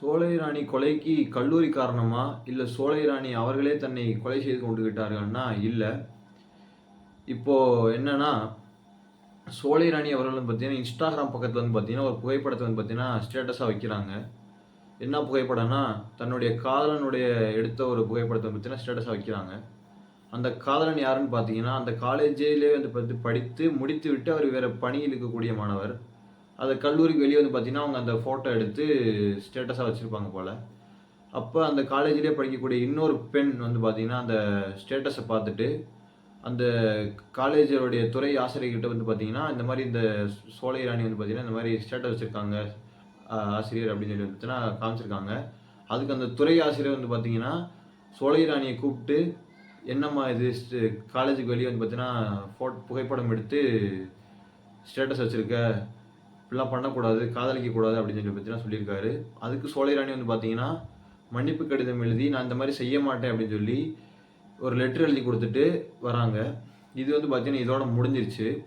சோலை ராணி கொலைக்கு கல்லூரி காரணமா? இல்ல சோலை ராணி அவர்களே தன்னை கொலை செய்து கொண்டு விட்டார்கள்னா, இல்ல. இப்போ என்னன்னா, சோலை ராணி அவர்கள் வந்து பார்த்தீங்கன்னா, Instagram பக்கத்துல வந்து பார்த்தீங்கன்னா, ஒரு புகைப்படத்த வந்து பார்த்தீங்கன்னா, ஸ்டேட்டஸா வைக்கிறாங்க. என்ன புகைப்படம்னா, தன்னுடைய காதலனுடைய எடுத்த ஒரு புகைப்படத்த பார்த்தீங்கன்னா, ஸ்டேட்டஸா வைக்கிறாங்க. அந்த காதலன் யாருன்னு பார்த்தீங்கன்னா, அந்த காலேஜிலே வந்து படித்து முடித்துவிட்டு அவர் வேற பணியில் இருக்கக்கூடிய மாணவர். அந்த கல்லூரிக்கு வெளிய வந்து பார்த்தீங்கன்னா, அவங்க அந்த ஃபோட்டோ எடுத்து ஸ்டேட்டஸா வச்சிருப்பாங்க போல. அப்ப அந்த காலேஜிலே படிக்கக்கூடிய இன்னொரு பெண் வந்து பார்த்தீங்கன்னா, அந்த ஸ்டேட்டஸ பார்த்துட்டு, அந்த காலேஜோடைய துறை ஆசிரியர்கிட்ட வந்து பார்த்தீங்கன்னா, இந்த மாரி இந்த சோலை ராணி வந்து பார்த்தீங்கன்னா, இந்த மாரி ஸ்டேட்டஸ் வச்சிருக்காங்க. ஆசிரியர் அப்படின்னு சொல்லி வந்துச்சுன்னா காமிச்சிருக்காங்க. அதுக்கு அந்த துறை ஆசிரியர் வந்து பார்த்தீங்கன்னா, சோலை ராணிய கூப்ட்டு, "என்னம்மா இது காலேஜுக்கு வெளிய வந்து பார்த்தீங்கன்னா, புகைப்படம் எடுத்து ஸ்டேட்டஸ் வச்சிருக்க. இப்படிலாம் பண்ணக்கூடாது, காதலிக்கக் கூடாது" அப்படின்னு சொல்லி பார்த்தீங்கன்னா சொல்லியிருக்காரு. அதுக்கு சோலை ராணி வந்து பார்த்தீங்கன்னா, மன்னிப்பு கடிதம் எழுதி, "நான் இந்த மாரி செய்ய மாட்டேன்" அப்படின்னு சொல்லி ஒரு லெட்டர் எழுதி குடுத்துட்டு வராங்க. இது வந்து பார்த்தீங்கன்னா, இதோட முடிஞ்சிருச்சு.